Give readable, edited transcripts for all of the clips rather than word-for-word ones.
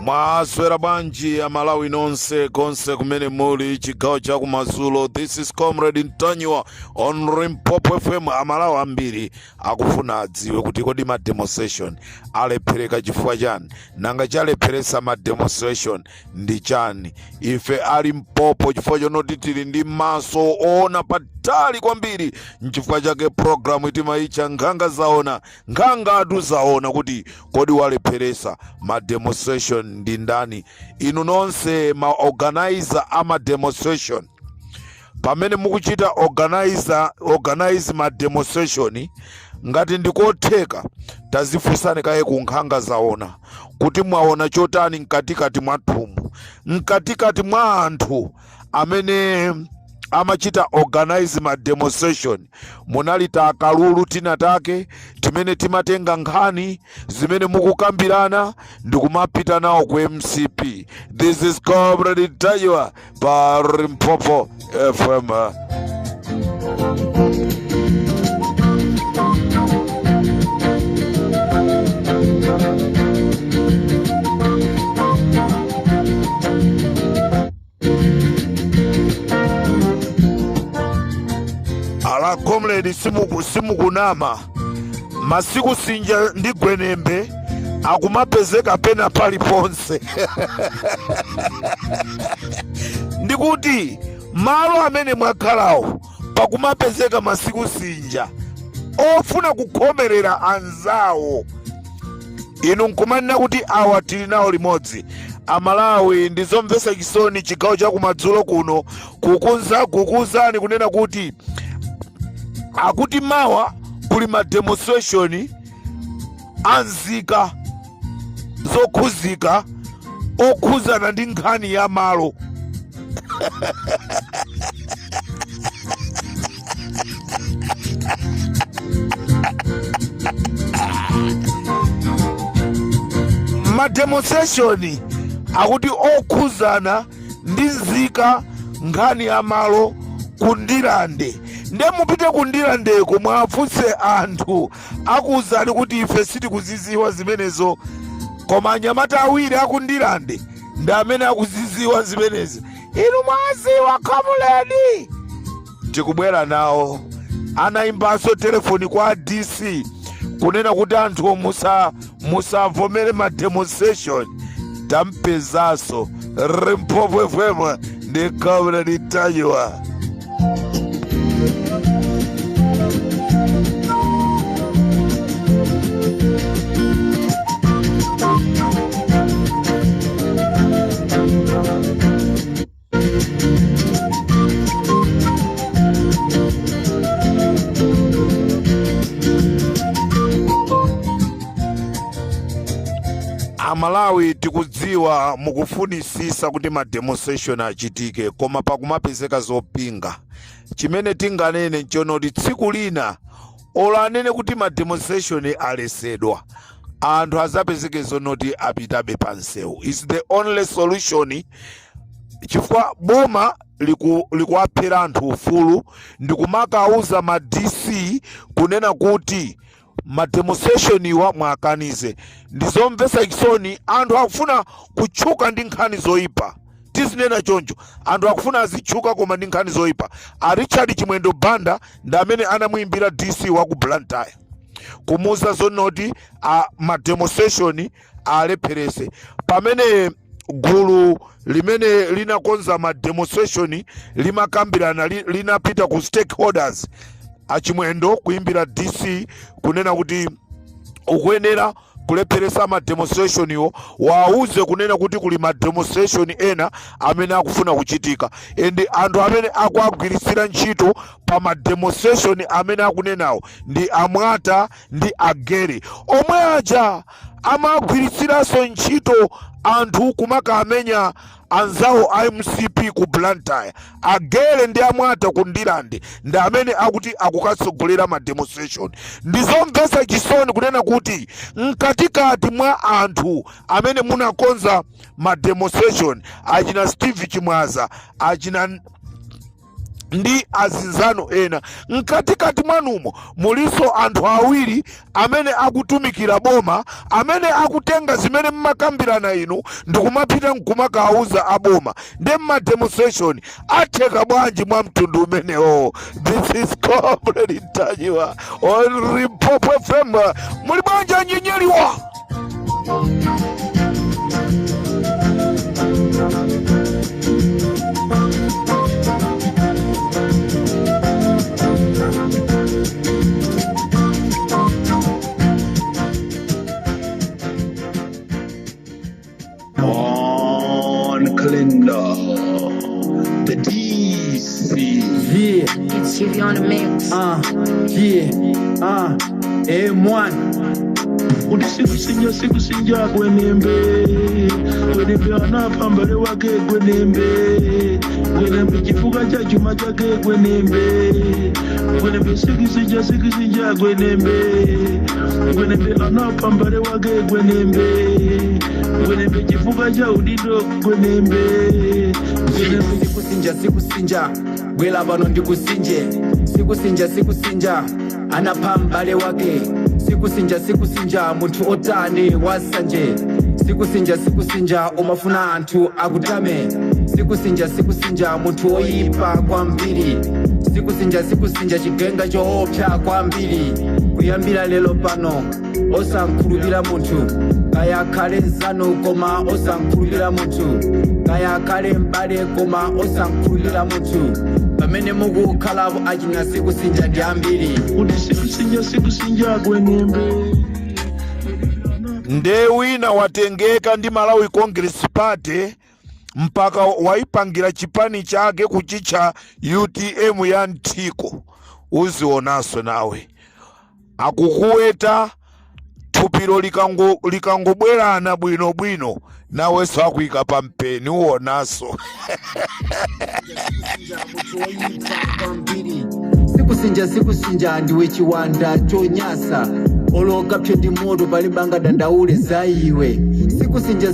Mwaswera banji ya Malawi nonse konse kumene muli chigawo cha kumadzulo. This is Comrade Ntanywa on Limpopo FM. Amalawi ambiri akufuna adziwe kuti kodi ma demonstration alephereka chifukwa chani, nanga chalepheresa ma demonstration ndi chani. Ife ali Limpopo chifukwa chonoti tili ndi maso ona patali kwambiri, nchifukwa chake program itimayicha nkhanga zaona, nkhanga atu zaona kuti kodi walepheresa ma demonstration ndi ndani. Inu nonse ma organizer ama demonstration, pamene mukuchita organize ma demonstration, ngati ndikotheka tazifunsani kaye ku nkhanga zaona kuti mwaona chotani mkatikati mwathumu, mkatikati mwa anthu amene amachita organize ma demonstration. Munalita akalulu tina take timene timatenga nkhani zimene mukukambirana ndikumapita nawo ku MCP. This is Comrade Ntanywa pa Limpopo FM. Ala Comrade simukunama, masiku sinja ndi gwenembe akumapezeka pena paliponse. Ndikuti malo amene mwakhalawo pakumapezeka masiku sinja ofuna kukhomerera anzawo. Inu nkumanena kuti awa tili nawo limodzi. Amalawi ndizomvesa chisoni chigawo cha kumadzulo kuno kukuuzani kunena kuti akuti mawa kuli ma demonstration anzika zokhuzika okhuzana ndi nkhani ya malo. Ma demonstration akuti okhuzana ndi nzika nkhani ya malo kundilande. Nde mupite kundilande mwafunse anthu akuuzani kuti ife sitikuziziwa zimenezo, koma anyamata awiri akundilande ndi amene akuziziwa zimenezo. Inu mwaziwa Comrade, tikubwera nawo. Anayimbanso telefoni kwa DC kunena kuti anthu musavomere ma demonstration. Tampezaso Limpopo FM ndi Comrade Ntanywa. Amalawi tikudziwa mukufunisisa kuti ma demonstration achitike, koma pakumapezeka zopinga. Chimene tinganene nchonoti tsiku lina olanene kuti ma demonstration alesedwa, anthu azapezeke zonoti apitabe pansewu. Is the only solution, chifukwa boma likuwaphera anthu ufulu ndikumakauza ma DC kunena kuti ma demonstration iwa mwakanize. Ndizomvesa chisoni anthu akufuna kutchuka ndi nkhani zoyipa. Tizinena choncho, anthu akufuna azitchuka koma ndi nkhani zoyipa. A Richard Chimwendo Banda ndi amene anamuimbira DC wa ku Blantyre kumuza zonoti ma demonstration alepherese. Pamene gulu limene linakonza ma demonstration limakambirana linapita ku stakeholders, Achimwendo kuimbira DC kunena kuti ukuyenera kulepheresa ma demonstration yo wauze kunena kuti kuli ma demonstration ena amene akufuna kuchitika and anthu amene akuagwirisira ntchito pa ma demonstration amene akunenawo ndi amwata ndi agere omwe aja amagwirisiranso ntchito anthu kumakamenya anzawo MCP ku Blantyre agere ndi amwata ku Ndilande ndi amene akuti akukatsogolera ma demonstration. Ndizomvetsa chisoni kunena kuti mkatikati mwa anthu amene munakonza ma demonstration achina Steve Chimwaza achina ndi azinzano ena mkatikati mwanumo muliso anthu awiri amene akutumikira boma amene akutenga zimene mmakambirana inu ndikumapita nkumakauza aboma ndi ma demonstration atheka bwanji mwa mtundu umenewo. This is Comrade Ntanyiwa on Limpopo FM. Muli bwanji anyenyeliwa the DC. Yeah. It's you on the mix. M1. Sikusinja gwenembe anapambale wake gwenembe chifuka cha chuma chake gwenembe sikusinja gwenembe anapambale wake gwenembe chifuka cha udindo gwenembe sikusinja gwela bano ndikusinje sikusinja anapambale wake sikusinja munthu otani wasanje sikusinja umafuna anthu akutame sikusinja munthu oyipa kwambiri sikusinja chigenga choopsa kwambiri kuyambira lelo pano osankhulupira munthu kaya khale nzanu koma osankhulupira munthu kaya khale mbale koma osankhulupira munthu pamene mukukhalapo achina sikusinja ndi ambiri sikusinja gwenembe nde wina watengeka ndi Malawi Congress Party mpaka waipangira chipani chake kuchicha UTM ya Ntiko. Uzionaso nawe akukuweta thupiro likangobwerana bwinobwino nawe sakuika pa mpeni uonaso. sikusinja ndiwe chiwanda chonyasa olokapshe ndi moto palibanga dandaule za iwe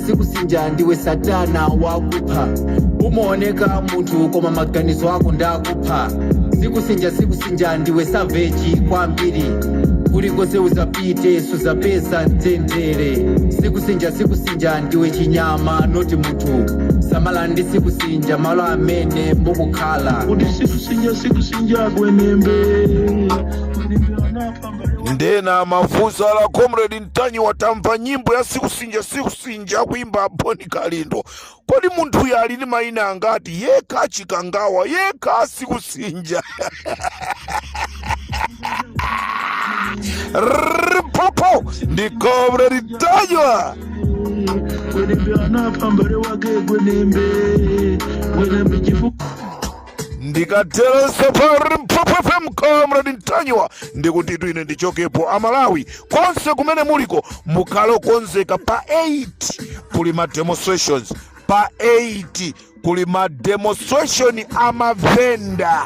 sikusinja ndiwe satana wakupha umaoneka munthu koma maganizo ako ndakupha sikusinja ndiwe saveji kwambiri kulikose uzapite suzapeza mtendere sikusinja ndiwe chinyama noti munthu samala ndi sikusinja malo amene mukukhala sikusinja gwenembe ndena mafunzo ala Comrade Ntanyiwa tamva nyimbo ya sikusinja kuimba Boni Kalindo. Kodi munthu yali ni maina angati yeka chikangawa yeka sikusinja. Popo ndi Comrade Ntanyiwa gwenembe anapambale wake gwenembe chifuka ndikatero safari Limpopo FM Comrade Ntanyiwa ndikuti ine ndichokepo Amalawi konse kumene muliko mukhale konzeka pa 8 kuli ma demonstrations pa 8 kuli ma demonstration amavenda.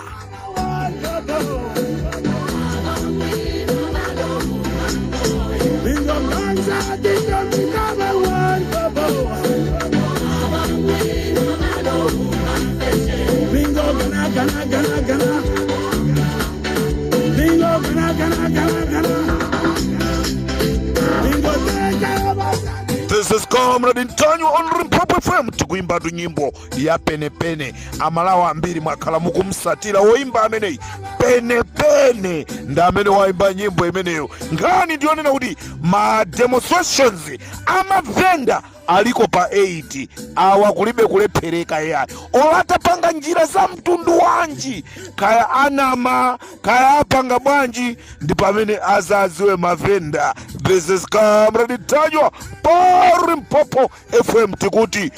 This is Comrade Ntanyiwa on Limpopo FM tikuimba nyimbo ya penepene Amalawi ambiri mwakhala mukumsatira woimba ameneyi penepene nda amene waimba nyimbo imeneyo ngani ndionena kuti ma demonstrations amavenda aliko pa 8 awa kulibe kulephereka yayi olatapanga njira za mtundu wanji kaya anama kaya apanga bwanji ndi pamene azaziwe mavenda. This is Comrade Tanywa pa Limpopo FM tikuti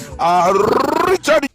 Richard